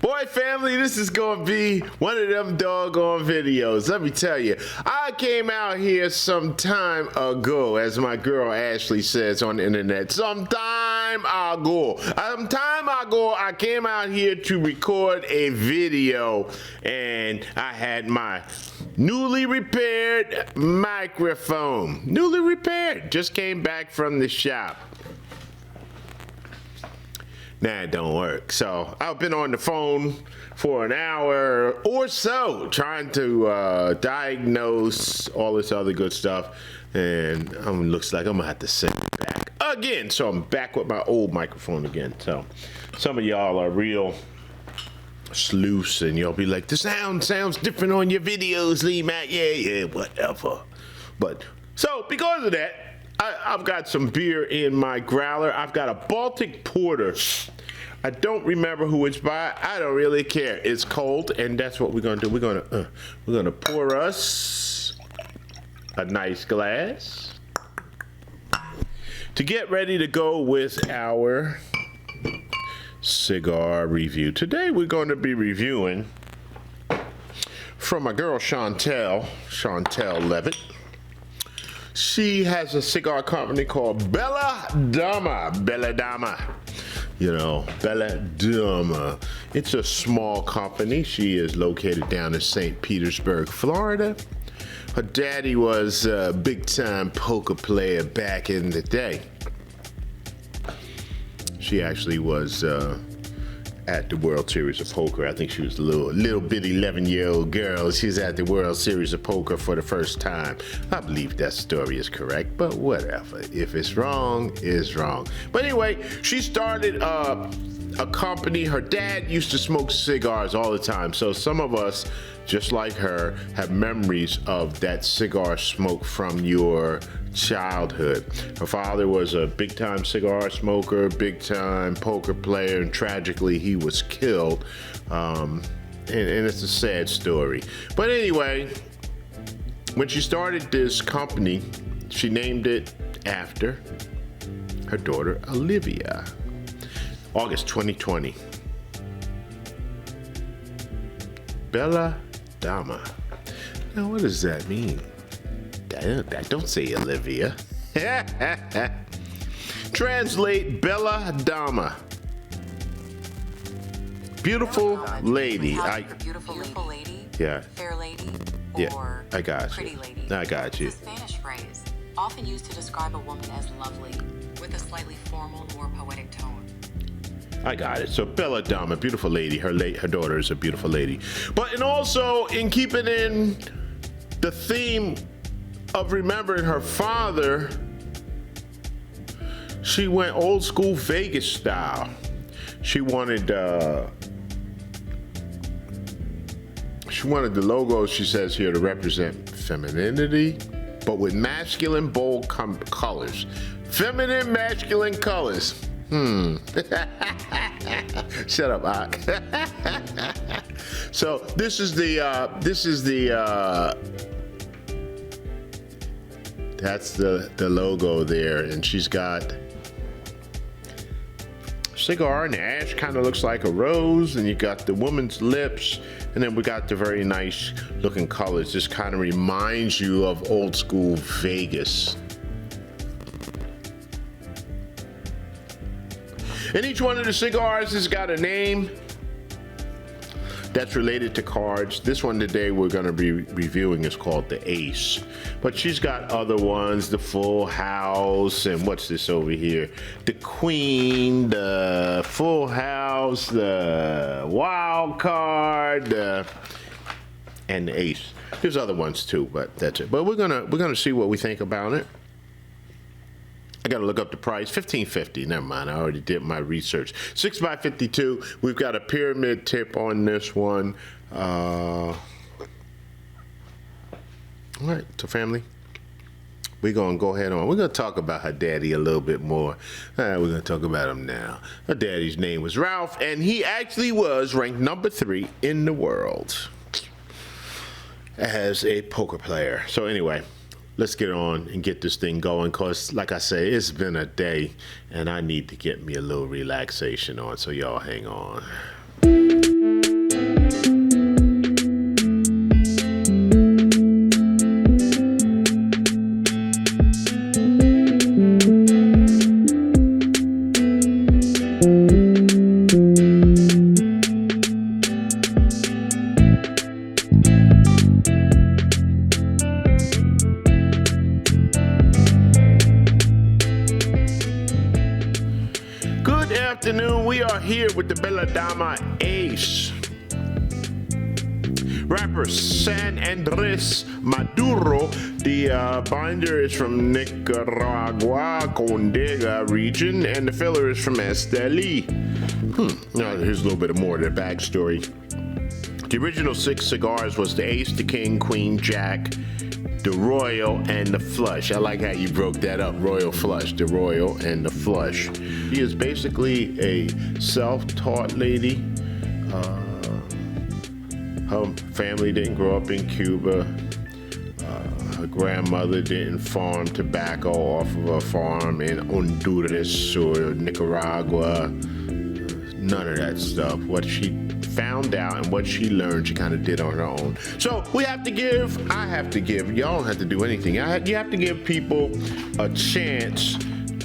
Boy, family, this is gonna be one of them doggone videos. Let me tell you, I came out here some time ago, as my girl Ashley says on the internet. Some time ago, I came out here to record a video, and I had my newly repaired microphone. Newly repaired, just came back from the shop. Nah, it don't work. So I've been on the phone for an hour or so trying to diagnose all this other good stuff, and looks like I'm gonna have to send it back again. So I'm back with my old microphone again. So some of y'all are real sleuths, and y'all be like, the sound sounds different on your videos, Lee Mac. Yeah, whatever. But so because of that, I've got some beer in my growler. I've got a Baltic Porter. I don't remember who it's by. I don't really care. It's cold, and that's what we're gonna do. We're gonna pour us a nice glass to get ready to go with our cigar review. Today we're going to be reviewing from my girl Chantel Levitt. She has a cigar company called Bella Dama. You know, Bella Dama. It's a small company. She is located down in St. Petersburg, Florida. Her daddy was a big-time poker player back in the day. She actually was at the World Series of Poker. I think she was a little bitty 11-year-old girl. She's at the World Series of Poker for the first time. I believe that story is correct, but whatever. If it's wrong, it's wrong. But anyway, she started a company. Her dad used to smoke cigars all the time. So some of us, just like her, have memories of that cigar smoke from your childhood. Her father was a big-time cigar smoker, big-time poker player, and tragically he was killed. And it's a sad story. But anyway, when she started this company, she named it after her daughter Olivia. August 2020. Bella Dama. Now what does that mean? That don't say Olivia. Translate Bella Dama. Beautiful lady. Beautiful lady. Yeah. Fair lady. Yeah. Or I got you. pretty lady. I got you. It's a Spanish phrase, often used to describe a woman as lovely, with a slightly formal or poetic tone. I got it. So Bella Dama, beautiful lady. Her daughter is a beautiful lady. But and also in keeping in the theme of remembering her father, she went old school Vegas style. She wanted the logo, she says here, to represent femininity, but with masculine bold colors. Feminine, masculine colors. Shut up, Ock. So this is the that's the logo there, and she's got cigar, and the ash kind of looks like a rose, and you got the woman's lips, and then we got the very nice looking colors. This kind of reminds you of old school Vegas. And each one of the cigars has got a name that's related to cards. This one today we're going to be reviewing is called the Ace. But she's got other ones, the Full House, and what's this over here? The Queen, the Full House, the Wild Card, and the Ace. There's other ones too, but that's it. But we're gonna see what we think about it. I gotta look up the price. $15.50. Never mind. I already did my research. 6x52. We've got a pyramid tip on this one. All right, so family, we're gonna go ahead on. We're gonna talk about her daddy a little bit more. All right, we're gonna talk about him now. Her daddy's name was Ralph, and he actually was ranked number 3 in the world as a poker player. So anyway, let's get on and get this thing going, because like I say, it's been a day and I need to get me a little relaxation on, so y'all hang on. afternoon. We are here with the Bella Dama Ace. Wrapper San Andres Maduro. The binder is from Nicaragua, Condega region, and the filler is from Esteli. Now here's a little bit more of the backstory. The original 6 cigars was the Ace, the King, Queen, Jack, the Royal, and the Flush. I like how you broke that up. Royal Flush, the Royal and the Flush. She is basically a self-taught lady. Her family didn't grow up in Cuba. Her grandmother didn't farm tobacco off of a farm in Honduras or Nicaragua. None of that stuff. What she found out and what she learned, she kind of did on her own. So I have to give, y'all don't have to do anything. You have to give people a chance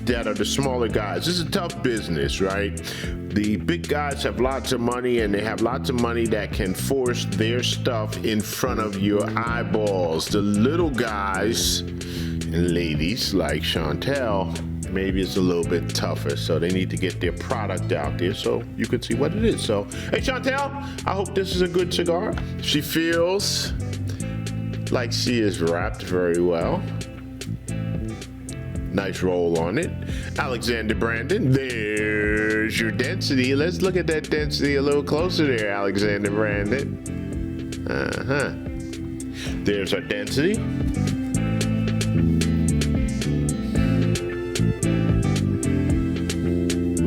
that are the smaller guys. This is a tough business, right? The big guys have lots of money, and they have lots of money that can force their stuff in front of your eyeballs. The little guys and ladies like Chantel, maybe it's a little bit tougher, so they need to get their product out there so you can see what it is. So, hey Chantel, I hope this is a good cigar. She feels like she is wrapped very well. Nice roll on it. Alexander Brandon, there's your density. Let's look at that density a little closer there, Alexander Brandon. There's our density.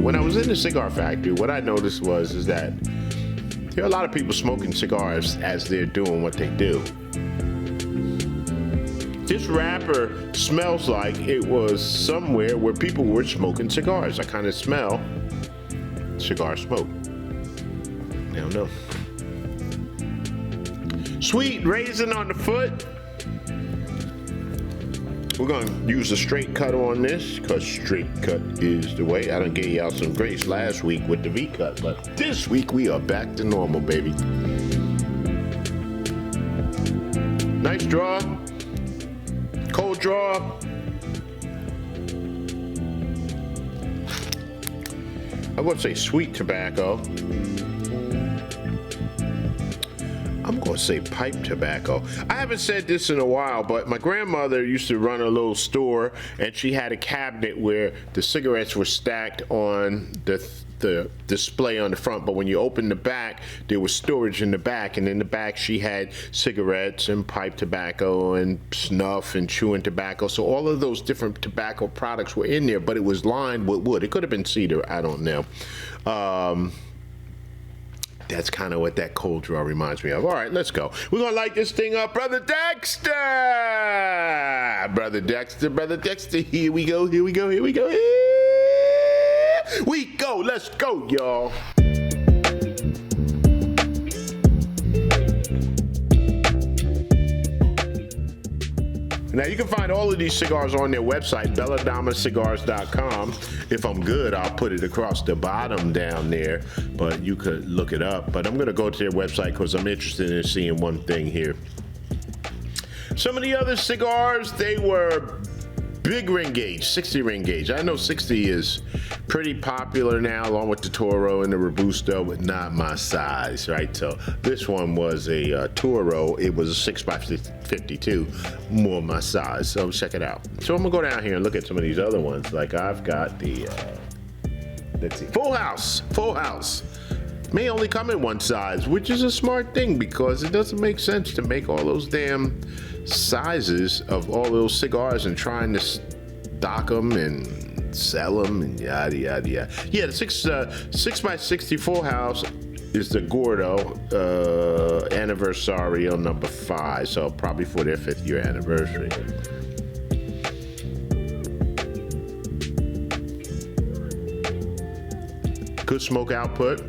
When I was in the cigar factory, what I noticed is that there are a lot of people smoking cigars as they're doing what they do. This wrapper smells like it was somewhere where people were smoking cigars. I kind of smell cigar smoke. I don't know. Sweet raisin on the foot. We're gonna use a straight cut on this because straight cut is the way. I done gave y'all some grace last week with the V cut, but this week we are back to normal, baby. Nice draw. Cold draw. I'm gonna say sweet tobacco. I'm gonna say pipe tobacco. I haven't said this in a while, but my grandmother used to run a little store, and she had a cabinet where the cigarettes were stacked on the display on the front, but when you open the back, there was storage in the back, and in the back she had cigarettes and pipe tobacco and snuff and chewing tobacco. So all of those different tobacco products were in there, but it was lined with wood. It could have been cedar, I don't know. That's kind of what that cold draw reminds me of. All right, let's go. We're gonna light this thing up. Brother Dexter! Brother Dexter, here we go. Here we go. Let's go, y'all. Now you can find all of these cigars on their website, BellaDamaCigars.com. If I'm good, I'll put it across the bottom down there, but you could look it up. But I'm gonna go to their website because I'm interested in seeing one thing here. Some of the other cigars, they were big ring gauge, 60 ring gauge. I know 60 is pretty popular now, along with the Toro and the Robusto, but not my size, right? So this one was a Toro. It was a 6x52, more my size. So check it out. So I'm gonna go down here and look at some of these other ones. Like I've got the, let's see, Full House. May only come in one size, which is a smart thing because it doesn't make sense to make all those damn sizes of all those cigars and trying to stock them and sell them and yada yada yada. Yeah, the 6x60 Full House is the Gordo Anniversario number 5, so probably for their 5th year anniversary. Good smoke output.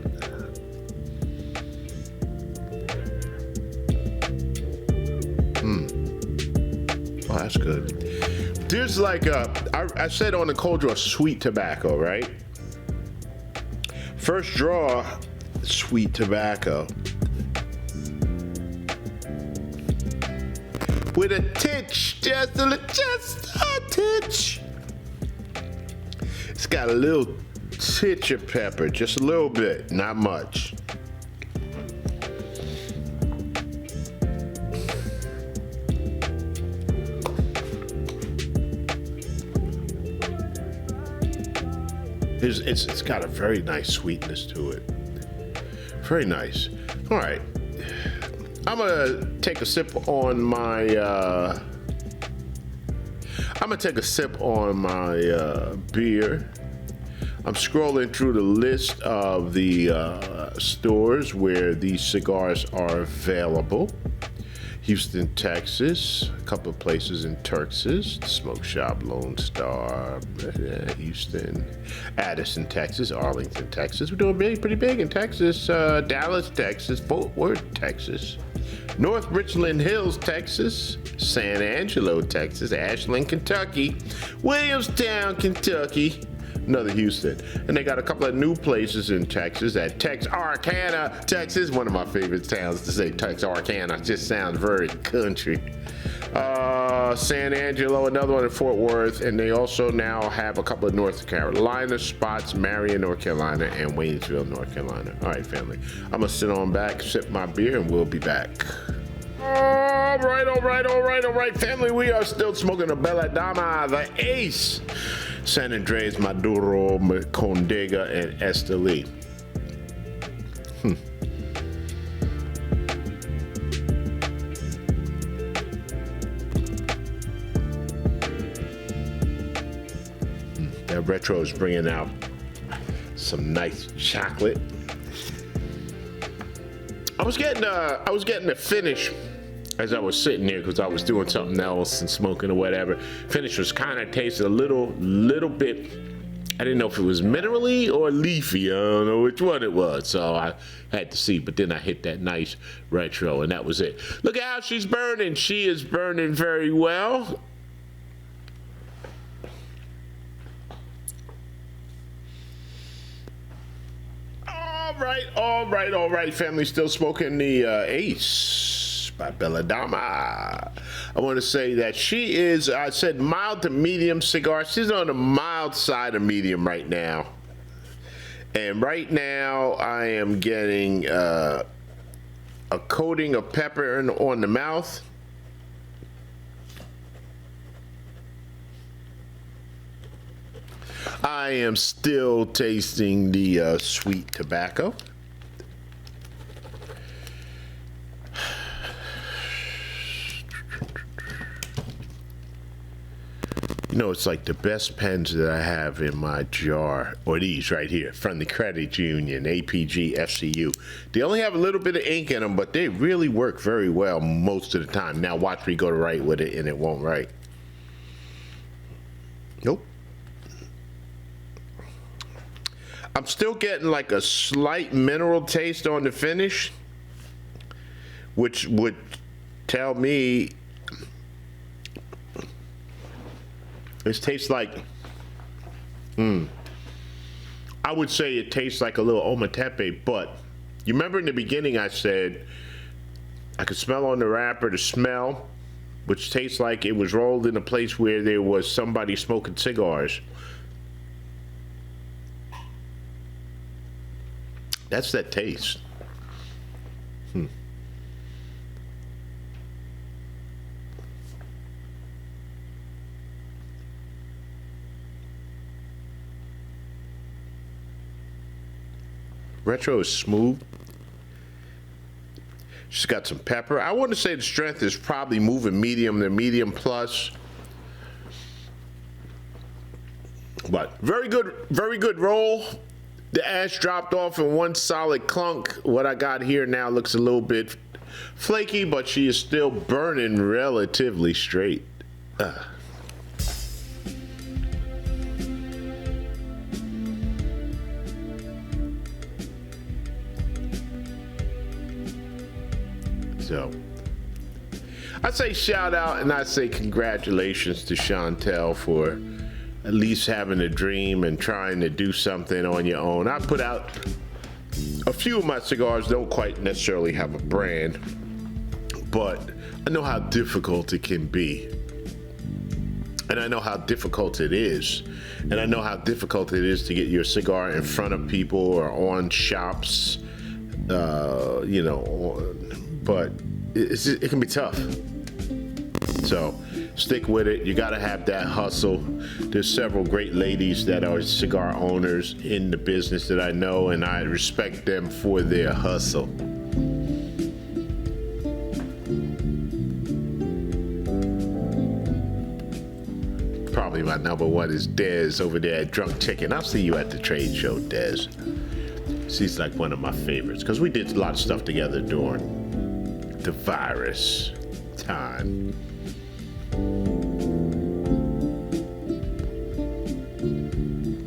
Oh, that's good. There's like I said on the cold draw, sweet tobacco, right? First draw, sweet tobacco. With a titch, just a titch. It's got a little Hit of pepper, just a little bit, not much. It's got a very nice sweetness to it. Very nice. All right, I'm gonna take a sip on my. Beer. I'm scrolling through the list of the stores where these cigars are available. Houston, Texas, a couple of places in Texas, Smoke Shop, Lone Star, Houston, Addison, Texas, Arlington, Texas. We're doing pretty big in Texas, Dallas, Texas, Fort Worth, Texas, North Richland Hills, Texas, San Angelo, Texas, Ashland, Kentucky, Williamstown, Kentucky, another Houston. And they got a couple of new places in Texas at Texarkana, Texas. One of my favorite towns to say, Texarkana. Just sounds very country. San Angelo, another one in Fort Worth. And they also now have a couple of North Carolina spots, Marion, North Carolina, and Waynesville, North Carolina. All right, family. I'm going to sit on back, sip my beer, and we'll be back. All right, family. We are still smoking a Bella Dama, the Ace. San Andres, Maduro, Condega, and Esteli. That retro is bringing out some nice chocolate. I was getting the finish as I was sitting there because I was doing something else and smoking or whatever. Finish was kind of tasted a little bit. I didn't know if it was minerally or leafy. I don't know which one it was, so I had to see. But then I hit that nice retro, and that was it. Look at how she's burning. She is burning very well. All right, family. Still smoking the Ace by Bella Dama. I want to say that she is, I said mild to medium cigar. She's on the mild side of medium right now. And right now I am getting a coating of pepper on the mouth. I am still tasting the sweet tobacco. You know, it's like the best pens that I have in my jar, or these right here, from the Credit Union, APG, FCU. They only have a little bit of ink in them, but they really work very well most of the time. Now watch me go to write with it and it won't write. Nope. I'm still getting like a slight mineral taste on the finish, which would tell me it tastes like, I would say it tastes like a little ometepe, but you remember in the beginning I said I could smell on the wrapper the smell, which tastes like it was rolled in a place where there was somebody smoking cigars. That's that taste. Retro is smooth. She's got some pepper. I want to say the strength is probably moving medium to medium plus. But very good roll. The ash dropped off in one solid clunk. What I got here now looks a little bit flaky, but she is still burning relatively straight. So I say shout out and I say congratulations to Chantel for at least having a dream and trying to do something on your own. I put out a few of my cigars, don't quite necessarily have a brand, but I know how difficult it can be. And I know how difficult it is. And I know how difficult it is to get your cigar in front of people or on shops, you know, but it can be tough. So stick with it. You got to have that hustle. There's several great ladies that are cigar owners in the business that I know, and I respect them for their hustle. Probably my number one is Dez over there at Drunk Chicken. I'll see you at the trade show, Dez. She's like one of my favorites because we did a lot of stuff together during the virus time.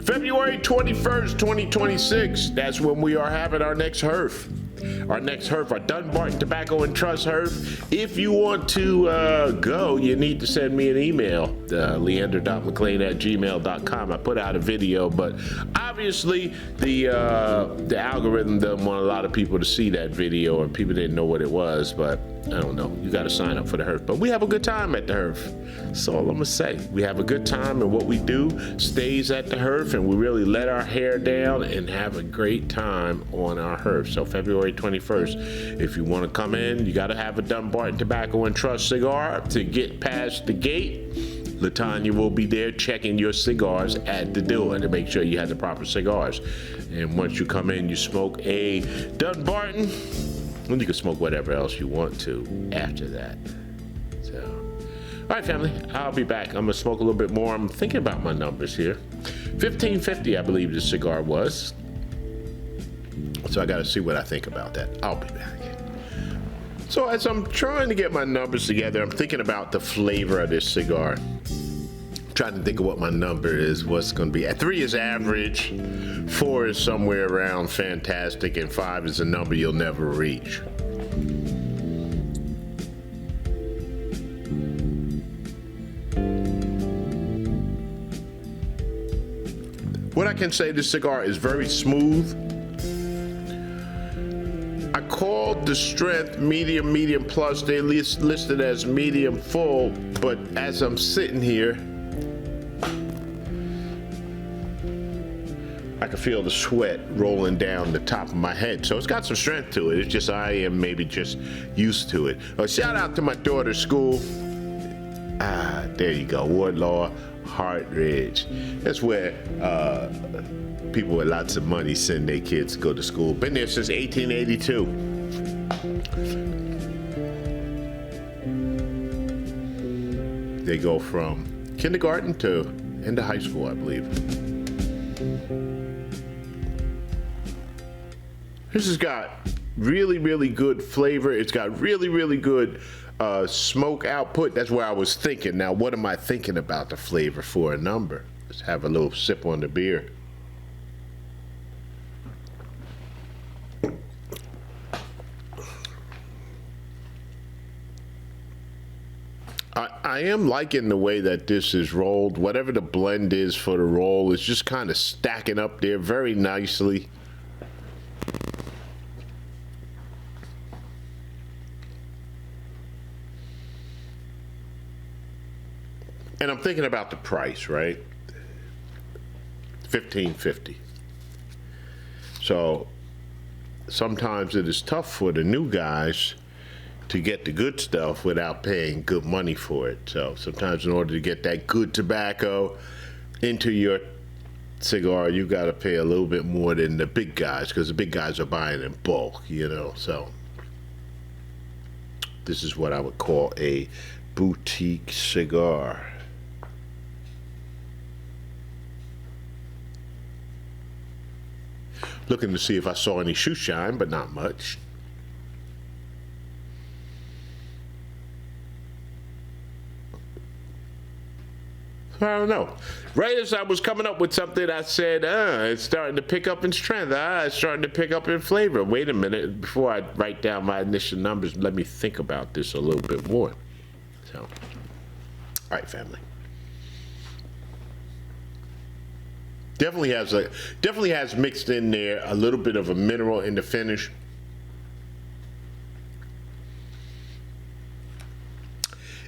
February 21st, 2026. That's when we are having our next HERF. Our next HERF, our Dunbarton Tobacco and Trust HERF. If you want to go, you need to send me an email, leander.mclean@gmail.com. I put out a video, but obviously the algorithm doesn't want a lot of people to see that video, or people didn't know what it was, but I don't know. You got to sign up for the HERF. But we have a good time at the HERF. That's all I'm going to say. We have a good time, and what we do stays at the HERF, and we really let our hair down and have a great time on our HERF. So February 21st, if you want to come in, you got to have a Dunbarton Tobacco and Trust cigar to get past the gate. Latanya will be there checking your cigars at the door to make sure you have the proper cigars. And once you come in, you smoke a Dunbarton, and you can smoke whatever else you want to after that. So, all right, family, I'll be back. I'm gonna smoke a little bit more. I'm thinking about my numbers here. 1550, I believe the cigar was. So I gotta see what I think about that. I'll be back. So as I'm trying to get my numbers together, I'm thinking about the flavor of this cigar. Trying to think of what my number is, what's going to be. 3 is average, 4 is somewhere around fantastic, and 5 is a number you'll never reach. What I can say, this cigar is very smooth. I called the strength medium plus. They listed as medium full, but as I'm sitting here, I can feel the sweat rolling down the top of my head. So it's got some strength to it. It's just I am maybe just used to it. Shout out to my daughter's school. There you go, Wardlaw, Hartridge. That's where people with lots of money send their kids to go to school. Been there since 1882. They go from kindergarten to into high school, I believe. This has got really good flavor. It's got really good smoke output. That's where I was thinking. Now, what am I thinking about the flavor for a number? Let's have a little sip on the beer. I am liking the way that this is rolled. Whatever the blend is for the roll, it's just kind of stacking up there very nicely. And I'm thinking about the price, right? $15.50. So sometimes it is tough for the new guys to get the good stuff without paying good money for it. So sometimes in order to get that good tobacco into your cigar, you got to pay a little bit more than the big guys, because the big guys are buying in bulk, you know. So this is what I would call a boutique cigar. Looking to see if I saw any shoe shine, but not much. I don't know. Right as I was coming up with something, I said, it's starting to pick up in strength. It's starting to pick up in flavor. Wait a minute. Before I write down my initial numbers, let me think about this a little bit more. So, all right, family. Definitely has mixed in there a little bit of a mineral in the finish.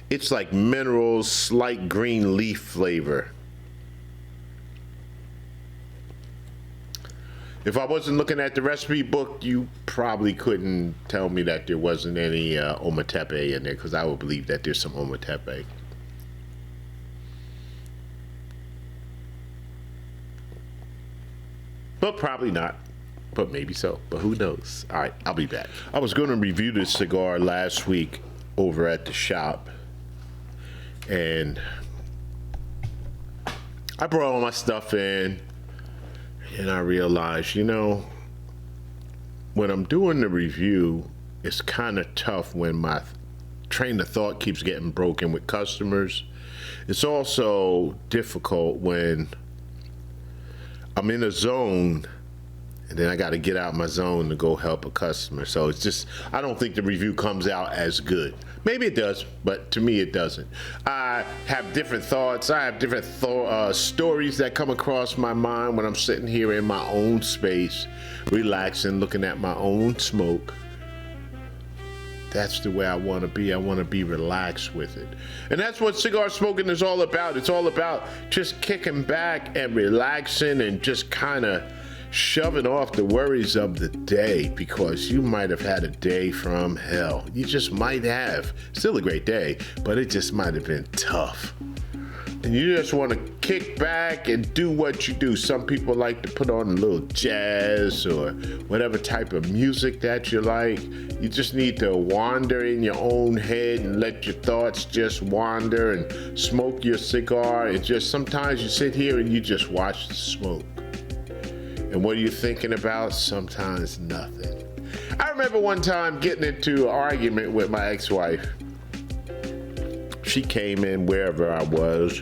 It's like minerals, slight green leaf flavor. If I wasn't looking at the recipe book, you probably couldn't tell me that there wasn't any ometepe in there, because I would believe that there's some ometepe. But probably not. But maybe so. But who knows? All right, I'll be back. I was going to review this cigar last week over at the shop. And I brought all my stuff in. And I realized, you know, when I'm doing the review, it's kind of tough when my train of thought keeps getting broken with customers. It's also difficult when I'm in a zone and then I got to get out my zone to go help a customer. So it's just, I don't think the review comes out as good. Maybe it does, but to me it doesn't. I have different thoughts. I have different stories that come across my mind when I'm sitting here in my own space, relaxing, looking at my own smoke. That's the way I want to be. I want to be relaxed with it. And that's what cigar smoking is all about. It's all about just kicking back and relaxing and just kind of shoving off the worries of the day, because you might have had a day from hell. You just might have. Still a great day, but it just might have been tough. And you just want to kick back and do what you do. Some people like to put on a little jazz or whatever type of music that you like. You just need to wander in your own head and let your thoughts just wander and smoke your cigar. And just sometimes you sit here and you just watch the smoke. And what are you thinking about? Sometimes nothing. I remember one time getting into an argument with my ex-wife. She came in wherever I was,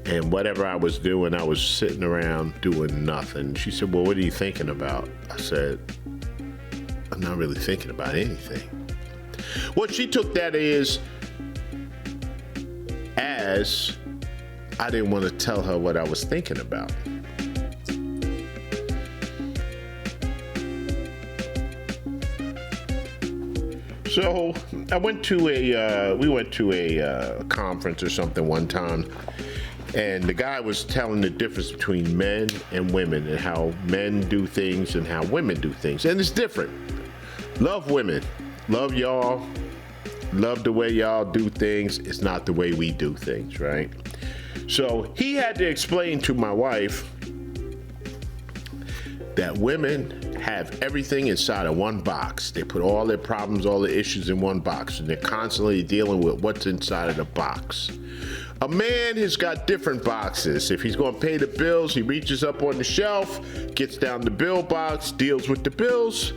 and whatever I was doing, I was sitting around doing nothing. She said, well, what are you thinking about? I said, I'm not really thinking about anything. What she took that as I didn't want to tell her what I was thinking about. So we went to a conference or something one time, and the guy was telling the difference between men and women and how men do things and how women do things. And it's different. Love women. Love y'all. Love the way y'all do things. It's not the way we do things, right? So he had to explain to my wife that women have everything inside of one box. They put all their problems, all the issues in one box, and they're constantly dealing with what's inside of the box. A man has got different boxes. If he's going to pay the bills, he reaches up on the shelf, gets down the bill box, deals with the bills,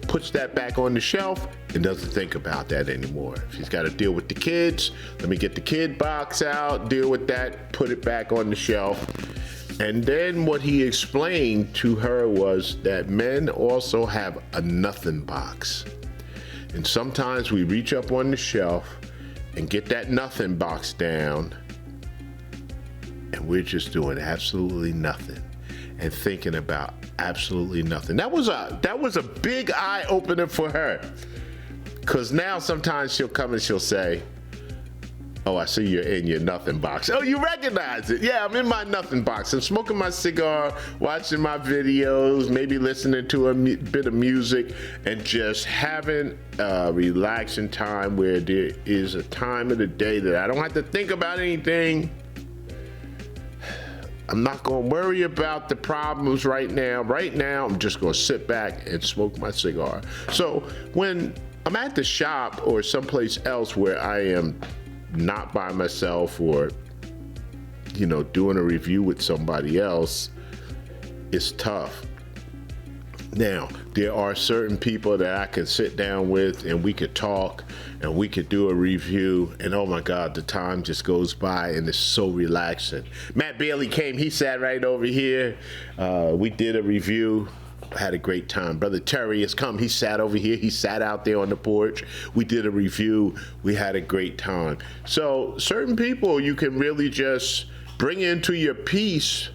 puts that back on the shelf, and doesn't think about that anymore. If he's got to deal with the kids, let me get the kid box out, deal with that, put it back on the shelf. And then what he explained to her was that men also have a nothing box. And sometimes we reach up on the shelf and get that nothing box down, and we're just doing absolutely nothing and thinking about absolutely nothing. That was a big eye opener for her. Because now sometimes she'll come and she'll say, oh, I see you're in your nothing box. Oh, you recognize it. Yeah, I'm in my nothing box. I'm smoking my cigar, watching my videos, maybe listening to a bit of music, and just having a relaxing time where there is a time of the day that I don't have to think about anything. I'm not going to worry about the problems right now. Right now, I'm just going to sit back and smoke my cigar. So when I'm at the shop or someplace else where I am not by myself or, you know, doing a review with somebody else, it's tough. Now, there are certain people that I can sit down with and we could talk and we could do a review, and oh my God, the time just goes by and it's so relaxing. Matt Bailey came, he sat right over here. We did a review. Had a great time. Brother Terry has come. He sat over here. He sat out there on the porch. We did a review. We had a great time. So certain people you can really just bring into your piece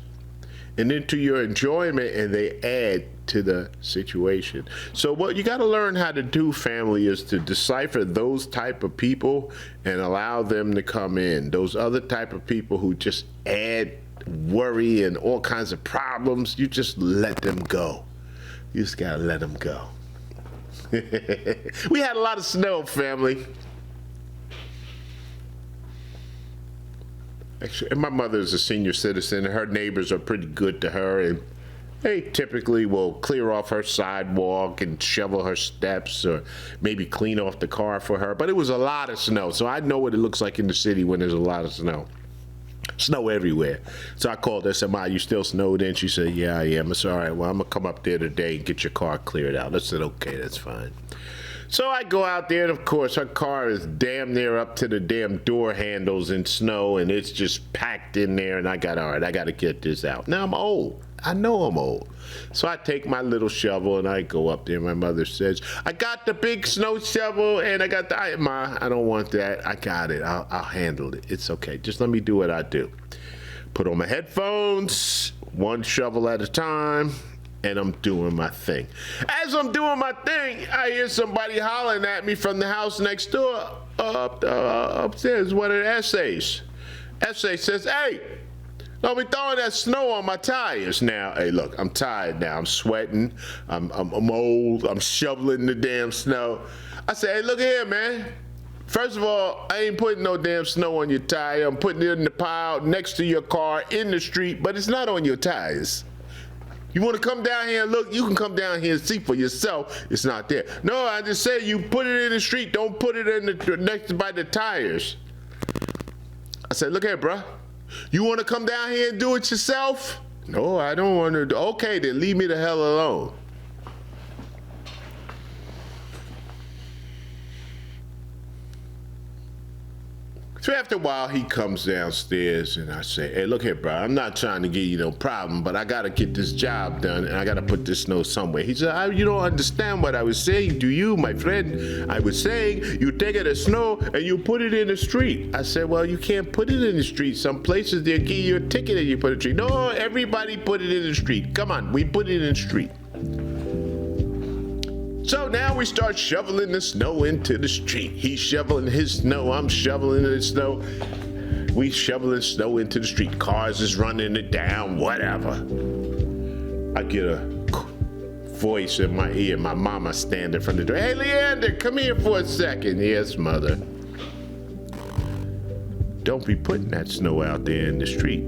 and into your enjoyment, and they add to the situation. So what you got to learn how to do, family, is to decipher those type of people and allow them to come in. Those other type of people who just add worry and all kinds of problems, you just let them go. You just got to let them go. We had a lot of snow, family. Actually, my mother is a senior citizen. Her neighbors are pretty good to her, and they typically will clear off her sidewalk and shovel her steps or maybe clean off the car for her. But it was a lot of snow, so I know what it looks like in the city when there's a lot of snow. Snow everywhere. So I called her, said, Ma, you still snowed in? She said, yeah, I am. I said, all right, well, I'm going to come up there today and get your car cleared out. I said, okay, that's fine. So I go out there, and of course, her car is damn near up to the damn door handles in snow, and it's just packed in there, and I got to get this out. Now, I'm old. I know I'm old. So I take my little shovel, and I go up there. My mother says, I got the big snow shovel, and I got the, Ma, I don't want that. I got it. I'll handle it. It's okay. Just let me do what I do. Put on my headphones, one shovel at a time, and I'm doing my thing. As I'm doing my thing, I hear somebody hollering at me from the house next door upstairs, one of the essays. Essay says, hey, don't be throwing that snow on my tires now. Hey, look, I'm tired now. I'm sweating. I'm old. I'm shoveling the damn snow. I say, hey, look here, man. First of all, I ain't putting no damn snow on your tire. I'm putting it in the pile next to your car in the street, but it's not on your tires. You want to come down here and look, you can come down here and see for yourself. It's not there. No, I just say you put it in the street. Don't put it in the next by the tires. I said, look here, bruh. You want to come down here and do it yourself? No, I don't want to. Okay, then leave me the hell alone. So after a while, he comes downstairs, and I say, hey, look here, bro. I'm not trying to give you no problem, but I got to get this job done, and I got to put this snow somewhere. He said, you don't understand what I was saying to you, my friend. I was saying you take the snow and you put it in the street. I said, well, you can't put it in the street. Some places, they'll give you a ticket and you put it in the street. No, everybody put it in the street. Come on, we put it in the street. So now we start shoveling the snow into the street. He's shoveling his snow, I'm shoveling the snow. We shoveling snow into the street. Cars is running it down, whatever. I get a voice in my ear. My mama standing from the door. Hey, Leander, come here for a second. Yes, mother. Don't be putting that snow out there in the street.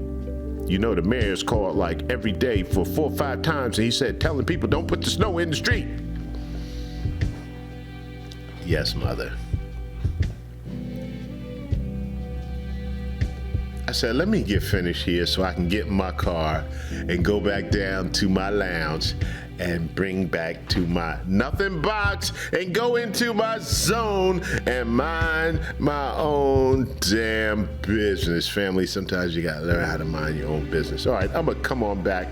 You know the mayor's called like every day for 4 or 5 times, and he said telling people don't put the snow in the street. Yes, mother. I said, let me get finished here so I can get in my car and go back down to my lounge and bring back to my nothing box and go into my zone and mind my own damn business. Family, sometimes you gotta learn how to mind your own business. All right, I'm gonna come on back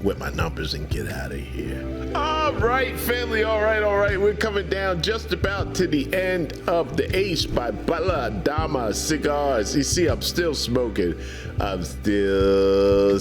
with my numbers and get out of here. All right, family, all right. We're coming down just about to the end of the Ace by Bella Dama Cigars. You see, I'm still smoking. I still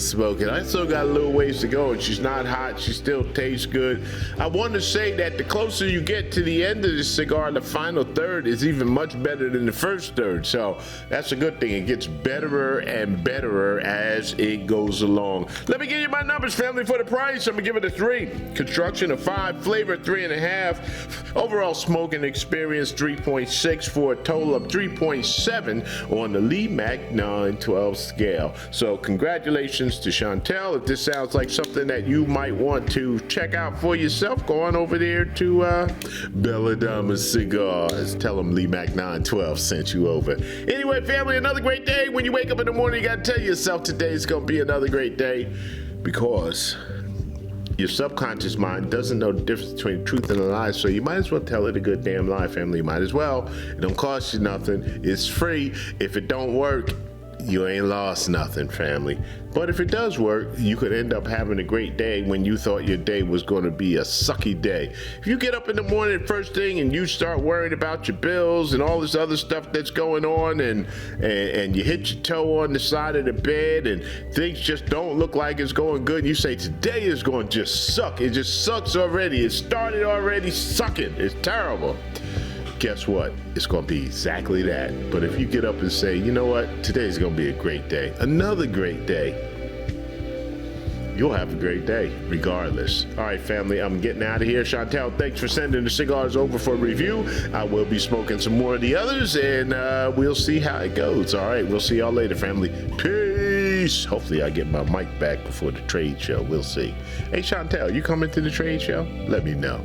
got a little ways to go, and she's not hot. She still tastes good. I want to say that the closer you get to the end of the cigar, the final third is even much better than the first third. So that's a good thing. It gets betterer and betterer as it goes along. Let me give you my numbers, family, for the price. I'm going to give it a 3. Construction a 5. Flavor 3.5. Overall smoking experience 3.6 for a total of 3.7 on the Lee Mac 912 scale. So congratulations to Chantel. If this sounds like something that you might want to check out for yourself, go on over there to Bella Dama Cigars. Tell them Lee Mac 912 sent you over. Anyway, family, another great day. When you wake up in the morning, you got to tell yourself today's going to be another great day, because your subconscious mind doesn't know the difference between truth and a lie, so you might as well tell it a good damn lie, family. You might as well. It don't cost you nothing. It's free. If it don't work, you ain't lost nothing, family. But if it does work, you could end up having a great day when you thought your day was going to be a sucky day. If you get up in the morning first thing and you start worrying about your bills and all this other stuff that's going on, and you hit your toe on the side of the bed and things just don't look like it's going good, and you say today is going to just suck. It just sucks already. It started already sucking. It's terrible. Guess what? It's going to be exactly that. But if you get up and say, you know what? Today's going to be a great day. Another great day. You'll have a great day, regardless. All right, family, I'm getting out of here. Chantel, thanks for sending the cigars over for review. I will be smoking some more of the others, and we'll see how it goes. All right, we'll see y'all later, family. Peace. Hopefully I get my mic back before the trade show. We'll see. Hey, Chantel, you coming to the trade show? Let me know.